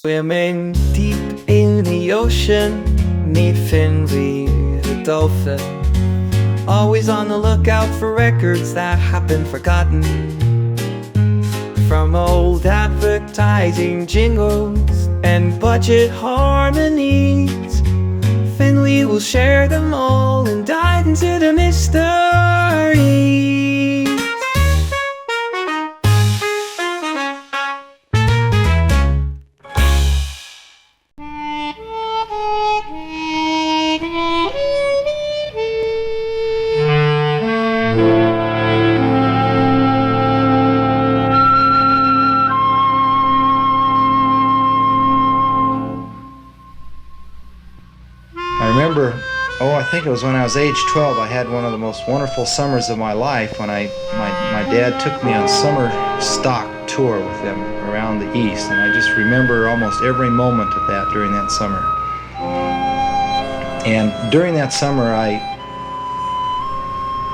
Swimming deep in the ocean, meet Finnley the Dolphin. Always on the lookout for records that have been forgotten. From old advertising jingles and budget harmonies, Finnley will share them all and dive into the mystery. I think it was when I was age 12, I had one of the most wonderful summers of my life when my dad took me on summer stock tour with him around the East, and I just remember almost every moment of that during that summer. And during that summer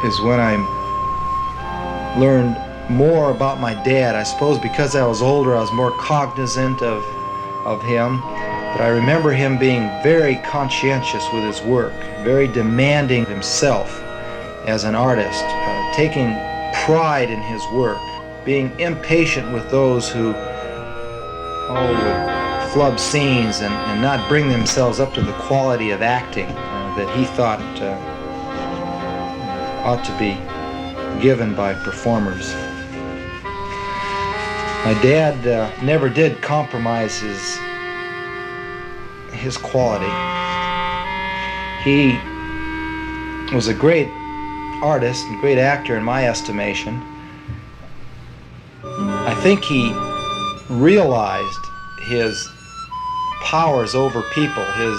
is when I learned more about my dad. I suppose because I was older, I was more cognizant of him. But I remember him being very conscientious with his work, very demanding of himself as an artist, taking pride in his work, being impatient with those who would flub scenes and not bring themselves up to the quality of acting that he thought ought to be given by performers. My dad never did compromise his quality. He was a great artist and great actor in my estimation. I think he realized his powers over people, his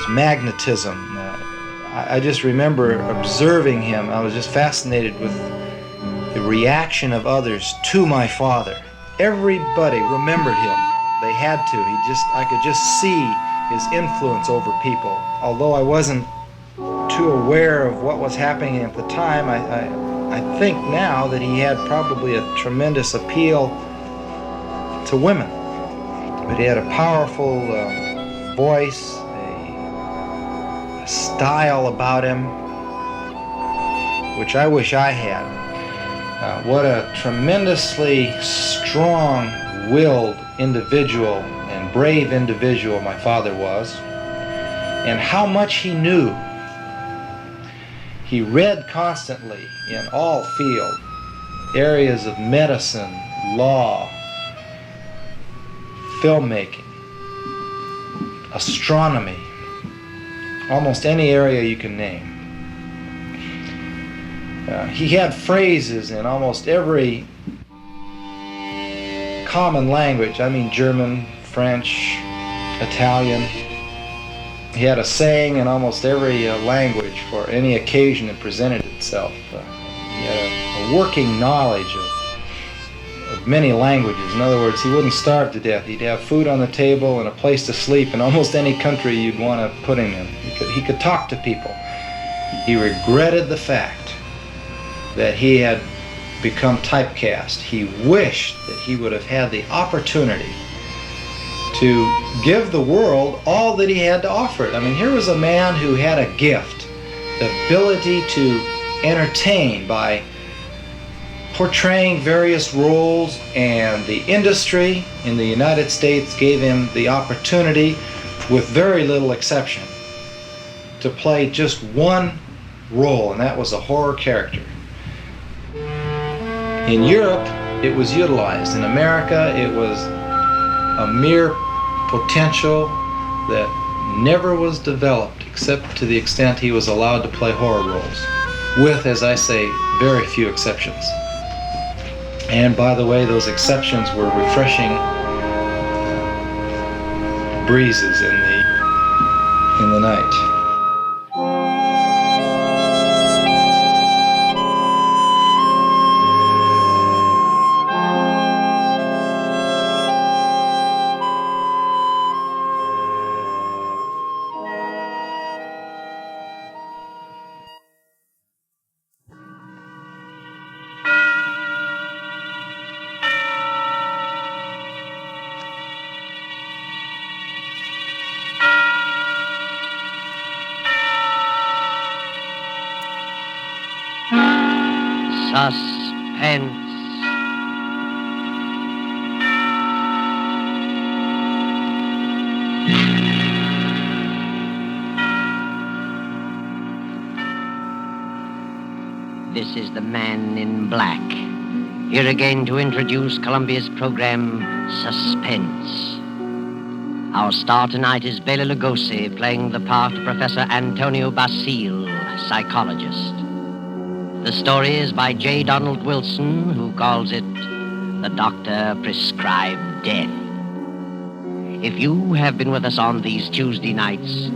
magnetism. I just remember observing him. I was just fascinated with the reaction of others to my father. Everybody remembered him. They had to. I could just see his influence over people. Although I wasn't too aware of what was happening at the time, I think now that he had probably a tremendous appeal to women. But he had a powerful voice, a style about him, which I wish I had. What a tremendously strong-willed individual and brave individual my father was, and how much he knew. He read constantly in all fields, areas of medicine, law, filmmaking, astronomy, almost any area you can name. He had phrases in almost every common language. I mean German, French, Italian. He had a saying in almost every language for any occasion that presented itself. He had a working knowledge of many languages. In other words, he wouldn't starve to death. He'd have food on the table and a place to sleep in almost any country you'd want to put him in. He could talk to people. He regretted the fact that he had become typecast. He wished that he would have had the opportunity to give the world all that he had to offer it. I mean, here was a man who had a gift, the ability to entertain by portraying various roles, and the industry in the United States gave him the opportunity, with very little exception, to play just one role, and that was a horror character. In Europe, it was utilized. In America, it was a mere potential that never was developed, except to the extent he was allowed to play horror roles, with, as I say, very few exceptions. And by the way, those exceptions were refreshing breezes in the night. Suspense. This is the Man in Black. Here again to introduce Columbia's program, Suspense. Our star tonight is Bela Lugosi, playing the part of Professor Antonio Basile, psychologist. The story is by J. Donald Wilson, who calls it The Doctor Prescribed Death. If you have been with us on these Tuesday nights,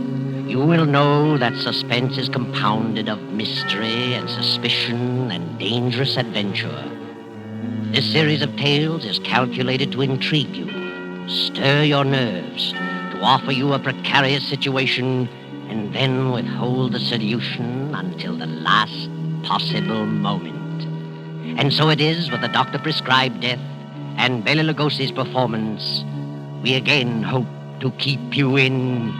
you will know that suspense is compounded of mystery and suspicion and dangerous adventure. This series of tales is calculated to intrigue you, stir your nerves, to offer you a precarious situation, and then withhold the solution until the last possible moment. And so it is with the Doctor Prescribed Death and Bela Lugosi's performance. We again hope to keep you in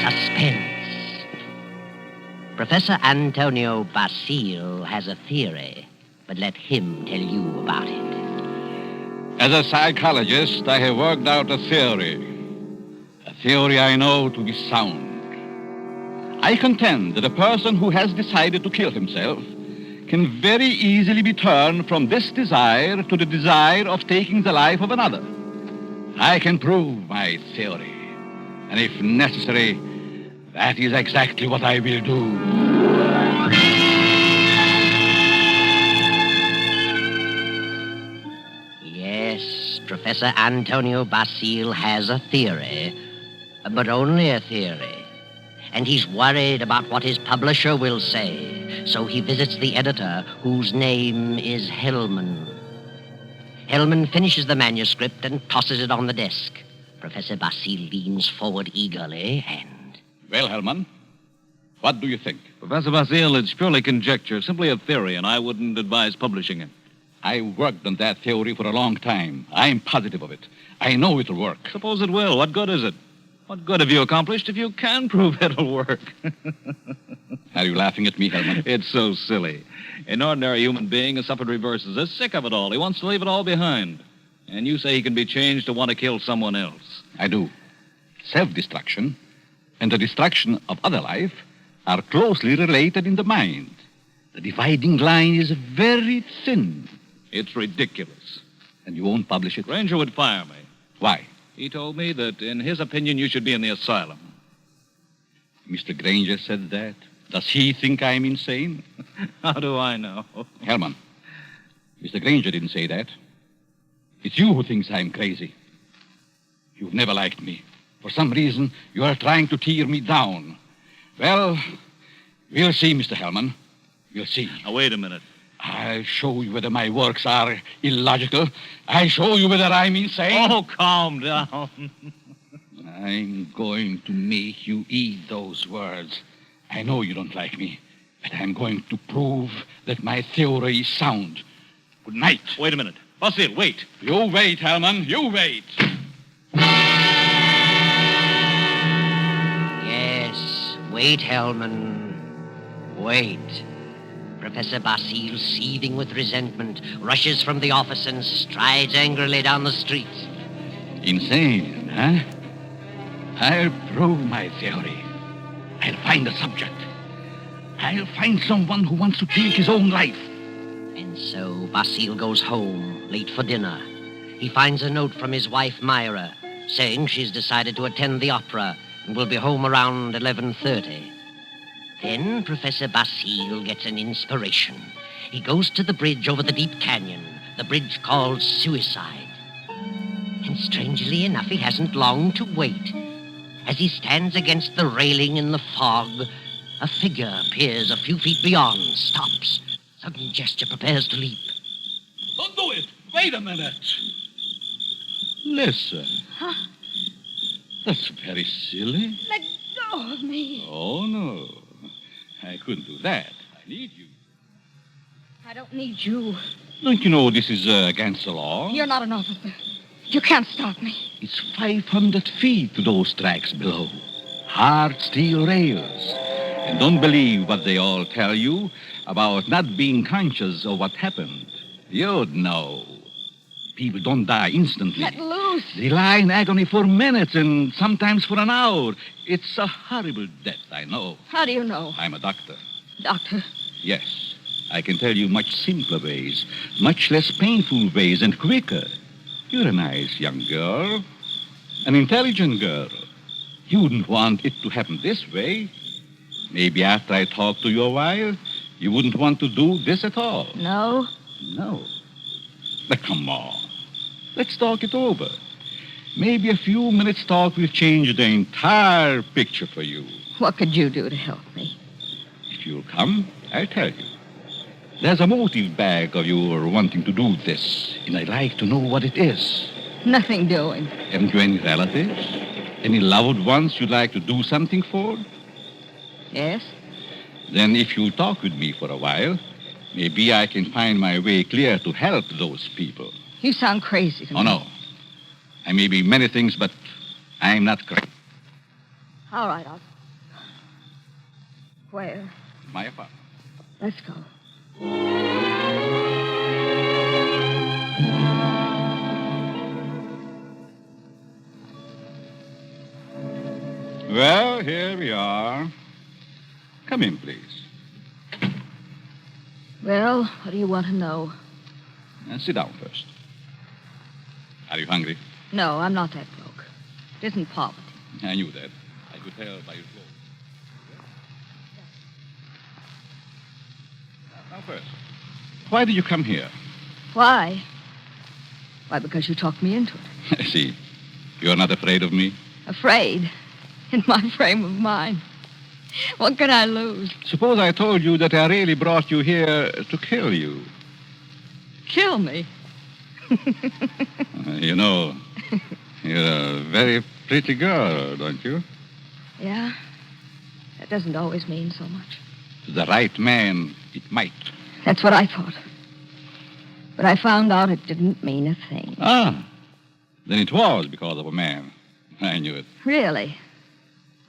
suspense. Professor Antonio Basile has a theory, but let him tell you about it. As a psychologist, I have worked out a theory I know to be sound. I contend that a person who has decided to kill himself can very easily be turned from this desire to the desire of taking the life of another. I can prove my theory, and if necessary, that is exactly what I will do. Professor Antonio Basile has a theory, but only a theory. And he's worried about what his publisher will say, so he visits the editor, whose name is Hellman. Hellman finishes the manuscript and tosses it on the desk. Professor Basile leans forward eagerly and... Well, Hellman, what do you think? Professor Basile, it's purely conjecture, simply a theory, and I wouldn't advise publishing it. I worked on that theory for a long time. I'm positive of it. I know it'll work. Suppose it will. What good is it? What good have you accomplished if you can prove it'll work? Are you laughing at me, Hellman? It's so silly. An ordinary human being has suffered reverses, is sick of it all. He wants to leave it all behind. And you say he can be changed to want to kill someone else. I do. Self-destruction and the destruction of other life are closely related in the mind. The dividing line is very thin. It's ridiculous. And you won't publish it? Granger would fire me. Why? He told me that, in his opinion, you should be in the asylum. Mr. Granger said that. Does he think I'm insane? How do I know? Hellman, Mr. Granger didn't say that. It's you who thinks I'm crazy. You've never liked me. For some reason, you are trying to tear me down. Well, we'll see, Mr. Hellman. We'll see. Now, wait a minute. I'll show you whether my works are illogical. I'll show you whether I'm insane. Oh, calm down. I'm going to make you eat those words. I know you don't like me, but I'm going to prove that my theory is sound. Good night. Wait a minute. Basile, wait. You wait, Hellman. You wait. Yes, wait, Hellman. Wait. Professor Basile, seething with resentment, rushes from the office and strides angrily down the street. Insane, huh? I'll prove my theory. I'll find a subject. I'll find someone who wants to take his own life. And so Basile goes home, late for dinner. He finds a note from his wife, Myra, saying she's decided to attend the opera and will be home around 11:30. Then Professor Basile gets an inspiration. He goes to the bridge over the deep canyon, the bridge called Suicide. And strangely enough, he hasn't long to wait. As he stands against the railing in the fog, a figure appears a few feet beyond, stops. Sudden gesture, prepares to leap. Don't do it. Wait a minute. Listen. Huh? That's very silly. Let go of me. Oh, no. I couldn't do that. I need you. I don't need you. Don't you know this is against the law? You're not an officer. You can't stop me. It's 500 feet to those tracks below. Hard steel rails. And don't believe what they all tell you about not being conscious of what happened. You'd know. People don't die instantly. Let loose. They lie in agony for minutes and sometimes for an hour. It's a horrible death, I know. How do you know? I'm a doctor. Doctor, Yes, I can tell you much simpler ways, much less painful ways and quicker. You're a nice young girl, an intelligent girl. You wouldn't want it to happen this way. Maybe after I talk to you a while, you wouldn't want to do this at all. no. No. But come on. Let's talk it over. Maybe a few minutes' talk will change the entire picture for you. What could you do to help me? If you'll come, I'll tell you. There's a motive back of your wanting to do this, and I'd like to know what it is. Nothing doing. Haven't you any relatives? Any loved ones you'd like to do something for? Yes? Then if you'll talk with me for a while, maybe I can find my way clear to help those people. You sound crazy to me. Oh, no. I may be many things, but I'm not crazy. All right, I'll... Where? My apartment. Let's go. Well, here we are. Come in, please. Well, what do you want to know? Sit down first. Are you hungry? No, I'm not that broke. It isn't poverty. I knew that. I could tell by your clothes. Now first, why did you come here? Why? Why, because you talked me into it. I see. You're not afraid of me? Afraid. In my frame of mind. What can I lose? Suppose I told you that I really brought you here to kill you. Kill me. You know, you're a very pretty girl, don't you? Yeah? That doesn't always mean so much. To the right man, it might. That's what I thought. But I found out it didn't mean a thing. Ah, then it was because of a man. I knew it. Really?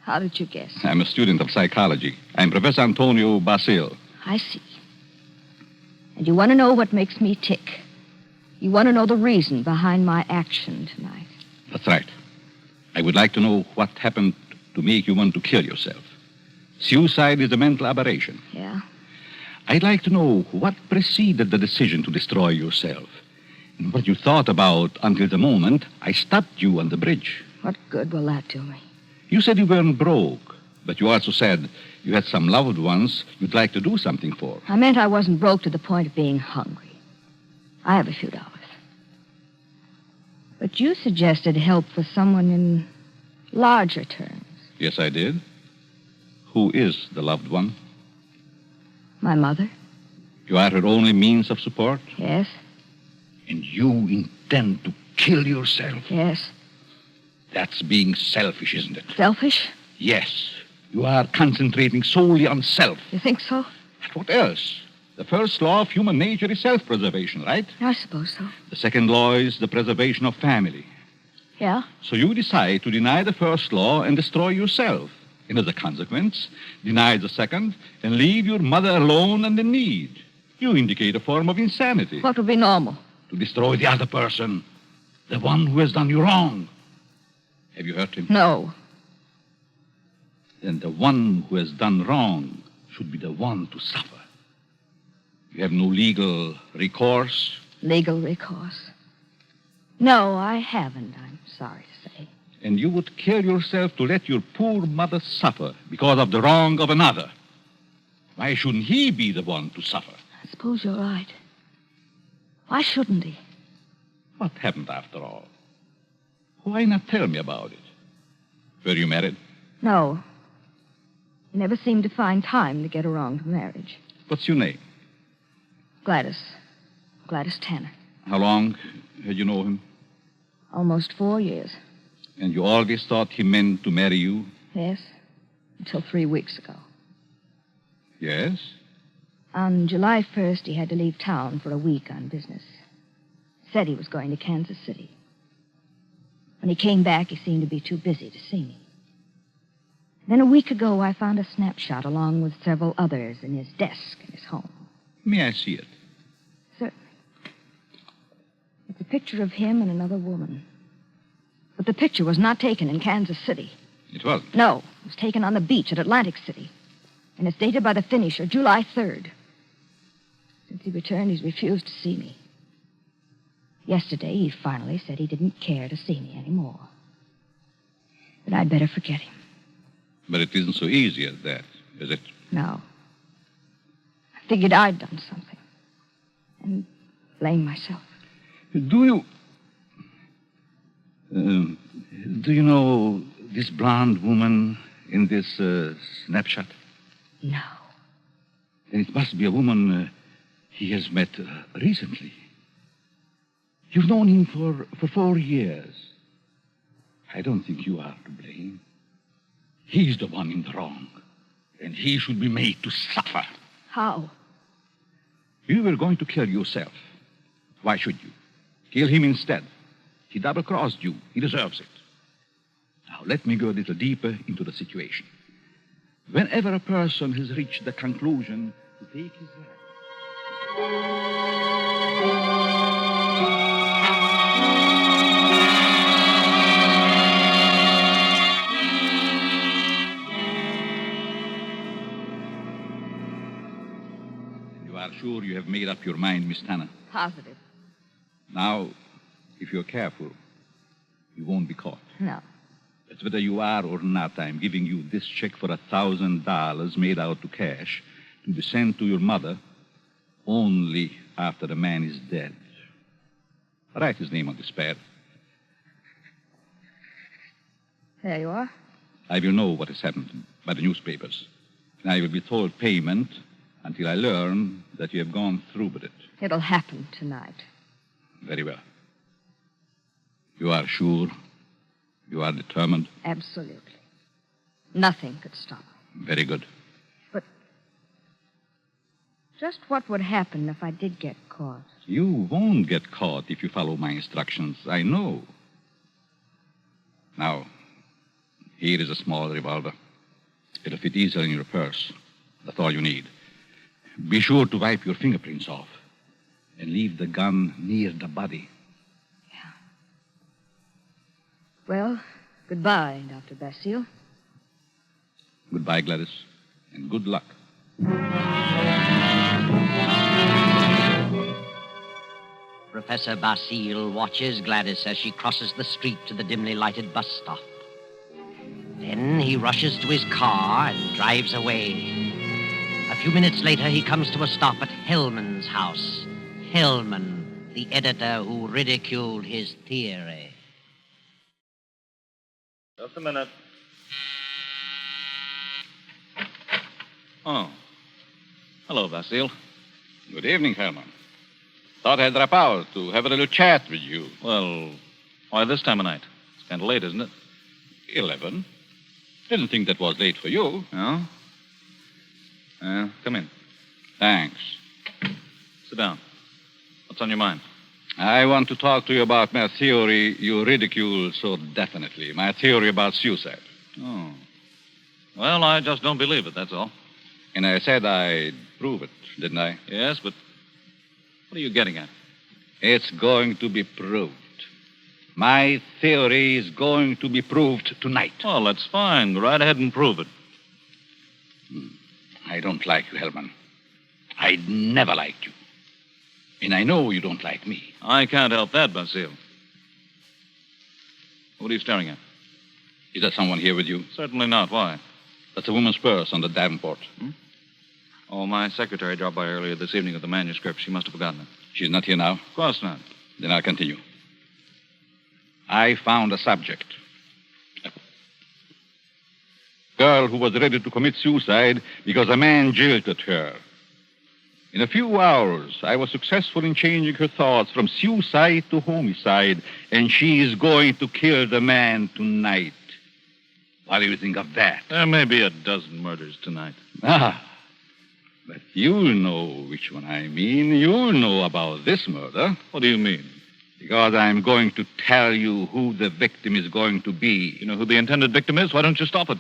How did you guess? I'm a student of psychology. I'm Professor Antonio Basil. I see. And you want to know what makes me tick. You want to know the reason behind my action tonight. That's right. I would like to know what happened to make you want to kill yourself. Suicide is a mental aberration. Yeah? I'd like to know what preceded the decision to destroy yourself and what you thought about until the moment I stopped you on the bridge. What good will that do me? You said you weren't broke, but you also said you had some loved ones you'd like to do something for. I meant I wasn't broke to the point of being hungry. I have a few dollars. But you suggested help for someone in larger terms. Yes, I did. Who is the loved one? My mother? You are her only means of support? Yes. And you intend to kill yourself? Yes. That's being selfish, isn't it? Selfish? Yes. You are concentrating solely on self. You think so? And what else? The first law of human nature is self-preservation, right? I suppose so. The second law is the preservation of family. Yeah? So you decide to deny the first law and destroy yourself. And as a consequence, deny the second and leave your mother alone and in need. You indicate a form of insanity. What would be normal? To destroy the other person, the one who has done you wrong. Have you hurt him? No. Then the one who has done wrong should be the one to suffer. You have no legal recourse? Legal recourse? No, I haven't, I'm sorry to say. And you would kill yourself to let your poor mother suffer because of the wrong of another. Why shouldn't he be the one to suffer? I suppose you're right. Why shouldn't he? What happened after all? Why not tell me about it? Were you married? No. He never seemed to find time to get around to marriage. What's your name? Gladys. Gladys Tanner. How long had you known him? Almost 4 years. And you always thought he meant to marry you? Yes. Until 3 weeks ago. Yes? On July 1st, he had to leave town for a week on business. Said he was going to Kansas City. When he came back, he seemed to be too busy to see me. Then a week ago, I found a snapshot along with several others in his desk in his home. May I see it? Certainly. It's a picture of him and another woman. But the picture was not taken in Kansas City. It wasn't. No, it was taken on the beach at Atlantic City. And it's dated by the finisher, July 3rd. Since he returned, he's refused to see me. Yesterday, he finally said he didn't care to see me anymore. That I'd better forget him. But it isn't so easy as that, is it? No. I figured I'd done something. And blame myself. Do you know this blonde woman in this snapshot? No. Then it must be a woman he has met recently. You've known him for 4 years. I don't think you are to blame. He's the one in the wrong, and he should be made to suffer. How? You were going to kill yourself. Why should you? Kill him instead. He double-crossed you. He deserves it. Now, let me go a little deeper into the situation. Whenever a person has reached the conclusion to take his life... You are sure you have made up your mind, Miss Tanner? Positive. Now, if you're careful, you won't be caught. No. But whether you are or not, I'm giving you this check for $1,000 made out to cash to be sent to your mother only after the man is dead. Write his name on this pad. There you are. I will know what has happened by the newspapers. And I will withhold payment until I learn that you have gone through with it. It'll happen tonight. Very well. You are sure? You are determined? Absolutely. Nothing could stop me. Very good. But just what would happen if I did get caught? You won't get caught if you follow my instructions. I know. Now, here is a small revolver. It'll fit easily in your purse. That's all you need. Be sure to wipe your fingerprints off and leave the gun near the body. Yeah. Well, goodbye, Dr. Basile. Goodbye, Gladys, and good luck. Professor Basile watches Gladys as she crosses the street to the dimly lighted bus stop. Then he rushes to his car and drives away. A few minutes later, he comes to a stop at Hellman's house. Hellman, the editor who ridiculed his theory. Just a minute. Oh. Hello, Basile. Good evening, Herman. Thought I'd drop out to have a little chat with you. Well, why this time of night? It's kind of late, isn't it? 11. Didn't think that was late for you. No? Come in. Thanks. Sit down. What's on your mind? I want to talk to you about my theory you ridicule so definitely. My theory about suicide. Oh. Well, I just don't believe it, that's all. And I said I'd prove it, didn't I? Yes, but what are you getting at? It's going to be proved. My theory is going to be proved tonight. Well, that's fine. Go right ahead and prove it. I don't like you, Hellman. I'd never liked you. And I know you don't like me. I can't help that, Basile. What are you staring at? Is there someone here with you? Certainly not. Why? That's a woman's purse on the Davenport. Oh, my secretary dropped by earlier this evening with the manuscript. She must have forgotten it. She's not here now? Of course not. Then I'll continue. I found a subject. A girl who was ready to commit suicide because a man jilted her. In a few hours, I was successful in changing her thoughts from suicide to homicide, and she is going to kill the man tonight. What do you think of that? There may be a dozen murders tonight. Ah, but you'll know which one I mean. You'll know about this murder. What do you mean? Because I'm going to tell you who the victim is going to be. You know who the intended victim is? Why don't you stop it?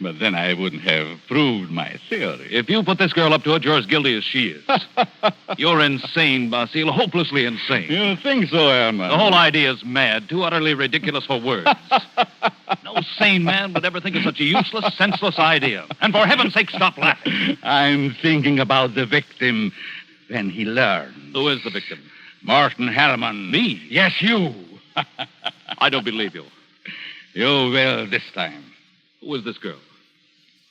But then I wouldn't have proved my theory. If you put this girl up to it, you're as guilty as she is. You're insane, Basile, hopelessly insane. You think so, Herman? The whole idea is mad, too utterly ridiculous for words. No sane man would ever think of such a useless, senseless idea. And for heaven's sake, stop laughing. I'm thinking about the victim when he learns. Who is the victim? Martin Hellman. Me? Yes, you. I don't believe you. You will this time. Who is this girl?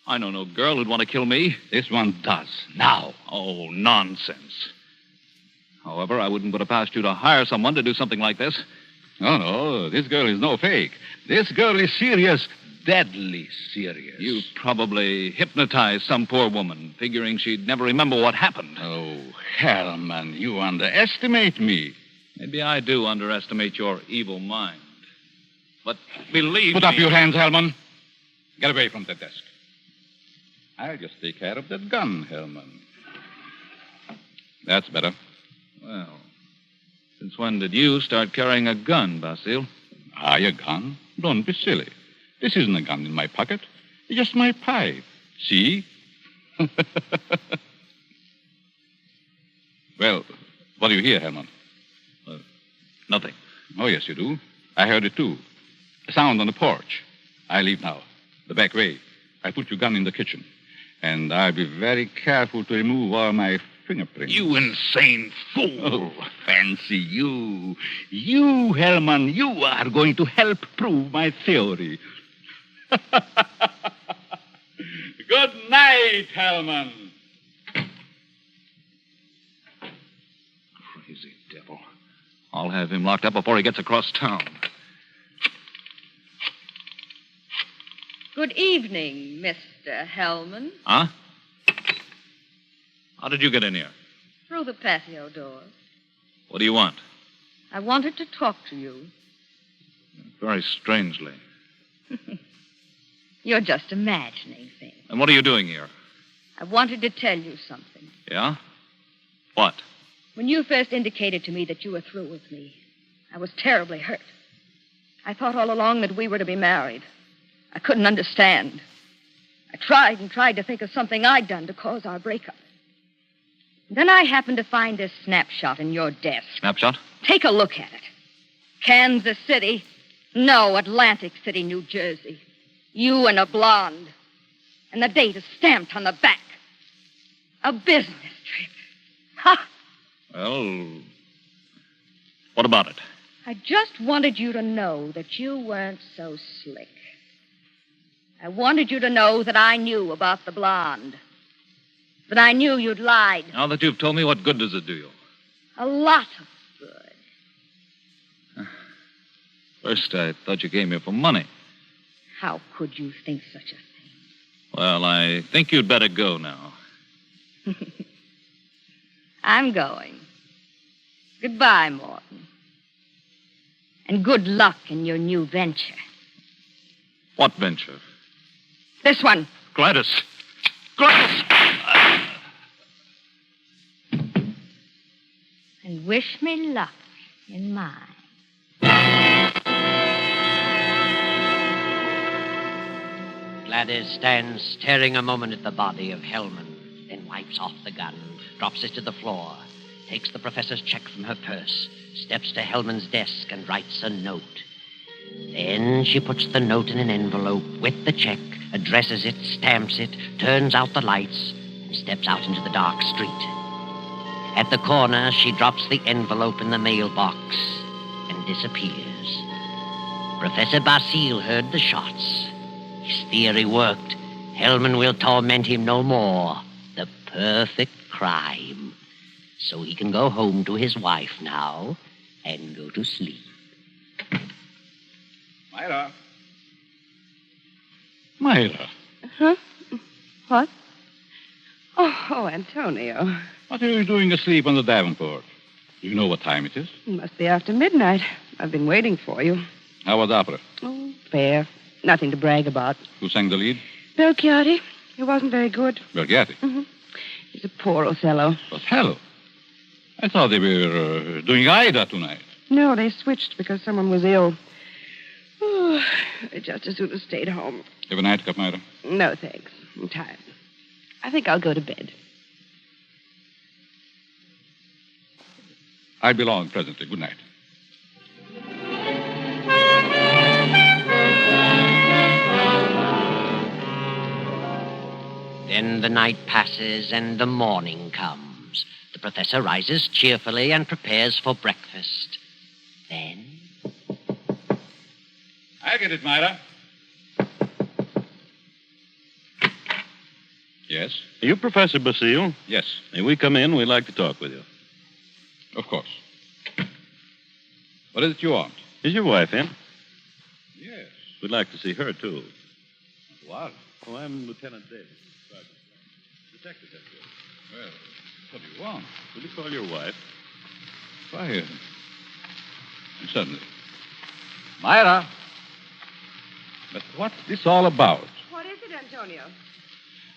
I know no girl who'd want to kill me. This one does. Now. Oh, nonsense. However, I wouldn't put it past you to hire someone to do something like this. Oh, no. This girl is no fake. This girl is serious. Deadly serious. You probably hypnotized some poor woman, figuring she'd never remember what happened. Oh, Hellman, you underestimate me. Maybe I do underestimate your evil mind. But believe Put me... up your hands, Hellman. Get away from the desk. I'll just take care of that gun, Hellman. That's better. Well, since when did you start carrying a gun, Basile? A gun? Don't be silly. This isn't a gun in my pocket. It's just my pipe. See? Well, what do you hear, Herman? Nothing. Oh, yes, you do. I heard it, too. A sound on the porch. I leave now. The back way. I put your gun in the kitchen. And I'll be very careful to remove all my fingerprints. You insane fool. Oh, fancy you. You, Hellman, you are going to help prove my theory. Good night, Hellman. Crazy devil. I'll have him locked up before he gets across town. Good evening, Mr. Hellman. Huh? How did you get in here? Through the patio door. What do you want? I wanted to talk to you. Very strangely. You're just imagining things. And what are you doing here? I wanted to tell you something. Yeah? What? When you first indicated to me that you were through with me, I was terribly hurt. I thought all along that we were to be married. I couldn't understand. I tried and tried to think of something I'd done to cause our breakup. Then I happened to find this snapshot in your desk. Snapshot? Take a look at it. Kansas City. No, Atlantic City, New Jersey. You and a blonde. And the date is stamped on the back. A business trip. Ha! Well, what about it? I just wanted you to know that you weren't so slick. I wanted you to know that I knew about the blonde. That I knew you'd lied. Now that you've told me, what good does it do you? A lot of good. First, I thought you came here for money. How could you think such a thing? Well, I think you'd better go now. I'm going. Goodbye, Morton. And good luck in your new venture. What venture? This one. Gladys! Gladys! And wish me luck in mine. Gladys stands staring a moment at the body of Hellman, then wipes off the gun, drops it to the floor, takes the professor's check from her purse, steps to Hellman's desk and writes a note. Then she puts the note in an envelope with the check, addresses it, stamps it, turns out the lights, and steps out into the dark street. At the corner, she drops the envelope in the mailbox and disappears. Professor Basile heard the shots. His theory worked. Hellman will torment him no more. The perfect crime. So he can go home to his wife now and go to sleep. Myra. Myra. Huh? What? Oh, Antonio. What are you doing asleep on the Davenport? Do you know what time it is? It must be after midnight. I've been waiting for you. How was opera? Oh, fair. Nothing to brag about. Who sang the lead? Belchiati. He wasn't very good. Belchiati. Mm-hmm. He's a poor Othello. Othello? I thought they were doing Aida tonight. No, they switched because someone was ill. Oh, Oh, I'd just as soon have stayed home. Have a nightcap, Myra. No, thanks. I'm tired. I think I'll go to bed. I'll be along presently. Good night. Then the night passes and the morning comes. The professor rises cheerfully and prepares for breakfast. Then... I'll get it, Myra. Yes? Are you Professor Basile? Yes, May we come in? We'd like to talk with you. of course. What is it you want? Is your wife in? Yes. We'd like to see her, too. What? Oh, I'm Lieutenant Davis. Detective headquarters. Well, what do you want? Will you call your wife? Why, certainly. Myra! But what's this all about? What is it, Antonio?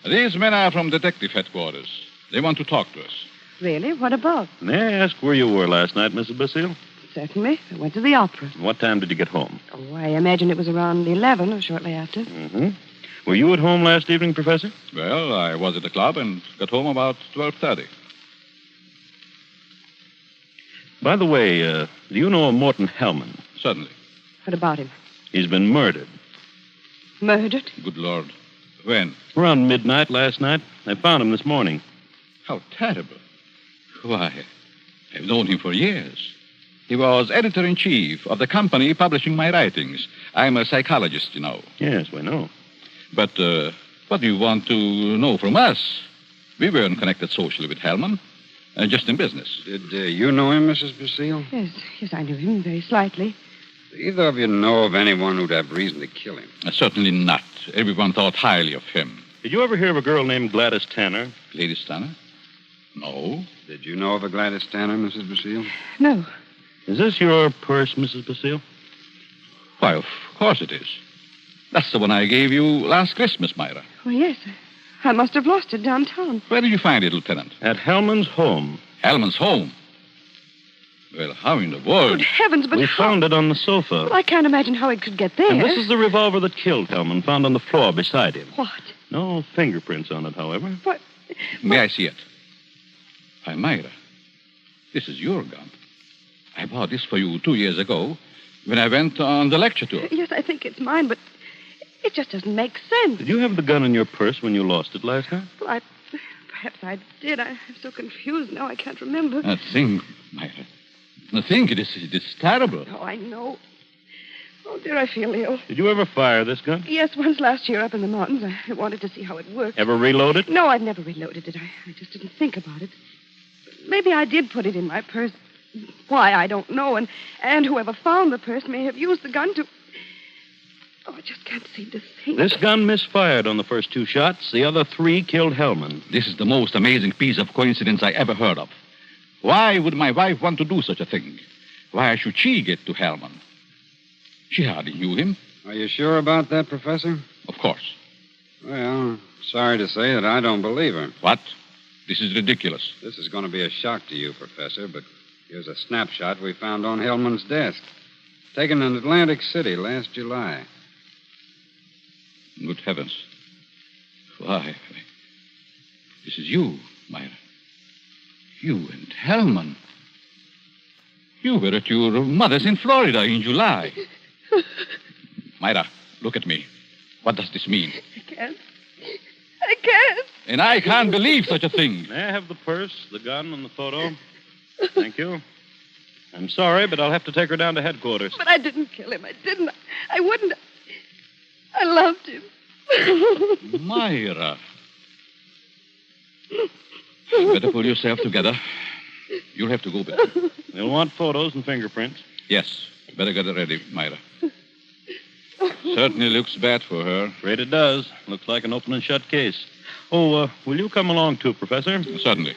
These men are from detective headquarters. They want to talk to us. Really? What about? May I ask where you were last night, Mrs. Basile? Certainly. I went to the opera. What time did you get home? Oh, I imagine it was around 11 or shortly after. Mm-hmm. Were you at home last evening, Professor? Well, I was at the club and got home about 12:30. By the way, do you know a Morton Hellman? Certainly. What about him? He's been murdered. Murdered? Good Lord. When? Around midnight last night. I found him this morning. How terrible. Why, I've known him for years. He was editor-in-chief of the company publishing my writings. I'm a psychologist, you know. Yes, we know. But what do you want to know from us? We weren't connected socially with Hellman, just in business. Did you know him, Mrs. Basile? Yes, I knew him very slightly. Do either of you know of anyone who'd have reason to kill him? Certainly not. Everyone thought highly of him. Did you ever hear of a girl named Gladys Tanner? Lady Stanner? No. Did you know of a Gladys Tanner, Mrs. Basile? No. Is this your purse, Mrs. Basile? Why, of course it is. That's the one I gave you last Christmas, Myra. Oh, yes. I must have lost it downtown. Where did you find it, Lieutenant? At Hellman's home. Hellman's home. Well, how in the world? Good heavens, but We how... found it on the sofa. Well, I can't imagine how it could get there. And this is the revolver that killed Hellman, found on the floor beside him. What? No fingerprints on it, however. What? May I see it? Why, Myra, this is your gun. I bought this for you 2 years ago when I went on the lecture tour. Yes, I think it's mine, but it just doesn't make sense. Did you have the gun in your purse when you lost it last night? Well, perhaps I did. I'm so confused now I can't remember. That thing, Myra. The thing, it is terrible. Oh, I know. Oh, dear, I feel ill. Did you ever fire this gun? Yes, once last year up in the mountains. I wanted to see how it worked. Ever reload it? No, I've never reloaded it. I just didn't think about it. Maybe I did put it in my purse. Why, I don't know. And whoever found the purse may have used the gun to... Oh, I just can't seem to think. This gun misfired on the first 2 shots. The other 3 killed Hellman. This is the most amazing piece of coincidence I ever heard of. Why would my wife want to do such a thing? Why should she get to Hellman? She hardly knew him. Are you sure about that, Professor? Of course. Well, sorry to say that I don't believe her. What? This is ridiculous. This is going to be a shock to you, Professor, but here's a snapshot we found on Hellman's desk. Taken in Atlantic City last July. Good heavens. Why, this is you, Myra. You and Hellman. You were at your mother's in Florida in July. Myra, look at me. What does this mean? I can't. And I can't believe such a thing. May I have the purse, the gun, and the photo? Thank you. I'm sorry, but I'll have to take her down to headquarters. But I didn't kill him. I didn't. I wouldn't. I loved him. Myra. You better pull yourself together. You'll have to go back. They'll want photos and fingerprints. Yes. Better get it ready, Myra. Certainly looks bad for her. Afraid it does. Looks like an open and shut case. Oh, will you come along too, Professor? Certainly.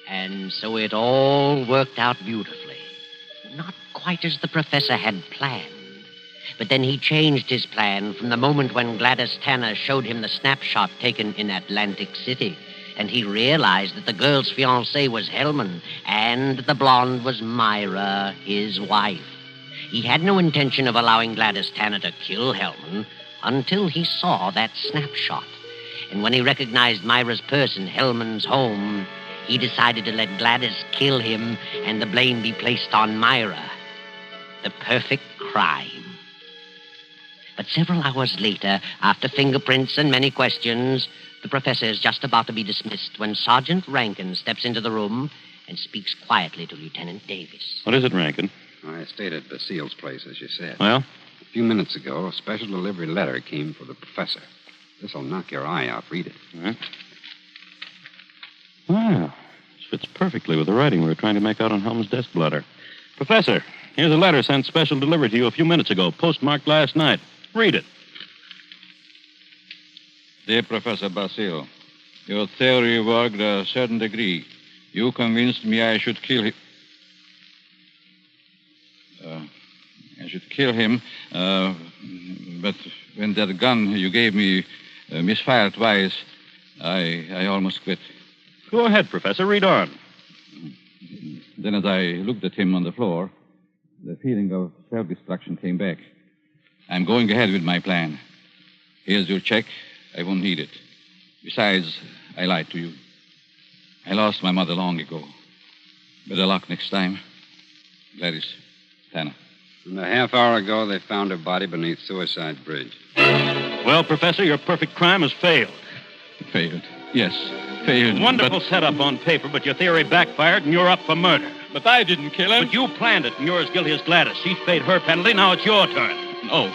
And so it all worked out beautifully. Not quite as the professor had planned. But then he changed his plan from the moment when Gladys Tanner showed him the snapshot taken in Atlantic City. And he realized that the girl's fiancé was Hellman, and the blonde was Myra, his wife. He had no intention of allowing Gladys Tanner to kill Hellman until he saw that snapshot. And when he recognized Myra's purse in Hellman's home, he decided to let Gladys kill him and the blame be placed on Myra. The perfect crime. But several hours later, after fingerprints and many questions, the professor is just about to be dismissed when Sergeant Rankin steps into the room and speaks quietly to Lieutenant Davis. What is it, Rankin? I stayed at Basile's place, as you said. Well? A few minutes ago, a special delivery letter came for the professor. This'll knock your eye out. Read it. Huh? Well, this fits perfectly with the writing we were trying to make out on Helm's desk blotter. Professor, here's a letter sent special delivery to you a few minutes ago, postmarked last night. Read it. Dear Professor Basile, your theory worked a certain degree. You convinced me I should kill him. But when that gun you gave me misfired twice, I almost quit. Go ahead, Professor. Read on. Then as I looked at him on the floor, the feeling of self-destruction came back. I'm going ahead with my plan. Here's your check. I won't need it. Besides, I lied to you. I lost my mother long ago. Better luck next time. Gladys Tanner. And a half hour ago, they found her body beneath Suicide Bridge. Well, Professor, your perfect crime has failed. Failed. Yes, failed. Wonderful setup on paper, but your theory backfired and you're up for murder. But I didn't kill him. But you planned it, and you're as guilty as Gladys. She's paid her penalty. Now it's your turn. No.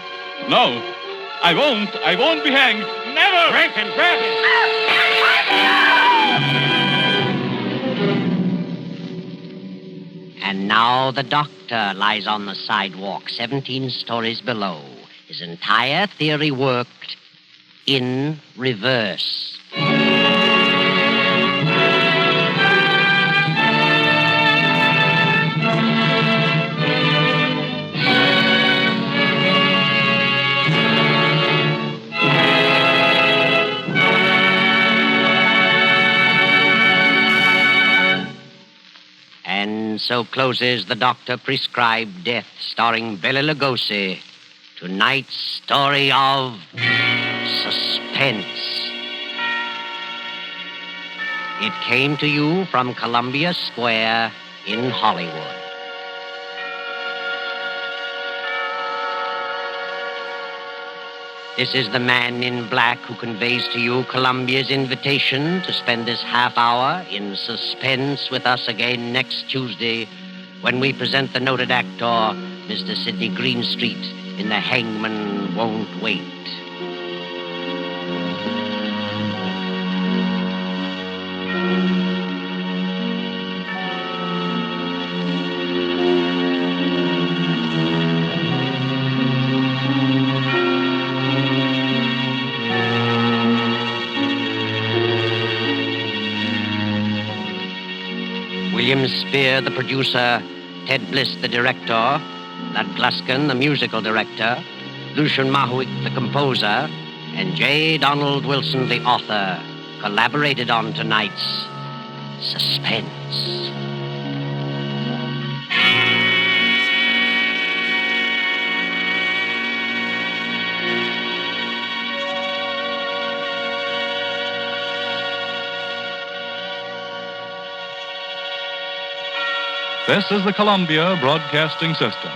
I won't be hanged. Never! Rankin, grab him! And now the doctor lies on the sidewalk 17 stories below. His entire theory worked in reverse. And so closes the doctor-prescribed death, starring Bela Lugosi. Tonight's story of Suspense. It came to you from Columbia Square in Hollywood. This is the man in black who conveys to you Columbia's invitation to spend this half hour in suspense with us again next Tuesday when we present the noted actor, Mr. Sidney Greenstreet, in The Hangman Won't Wait. William Spear, the producer, Ted Bliss, the director, Lud Gluskin, the musical director, Lucian Mahuik, the composer, and J. Donald Wilson, the author, collaborated on tonight's Suspense. This is the Columbia Broadcasting System.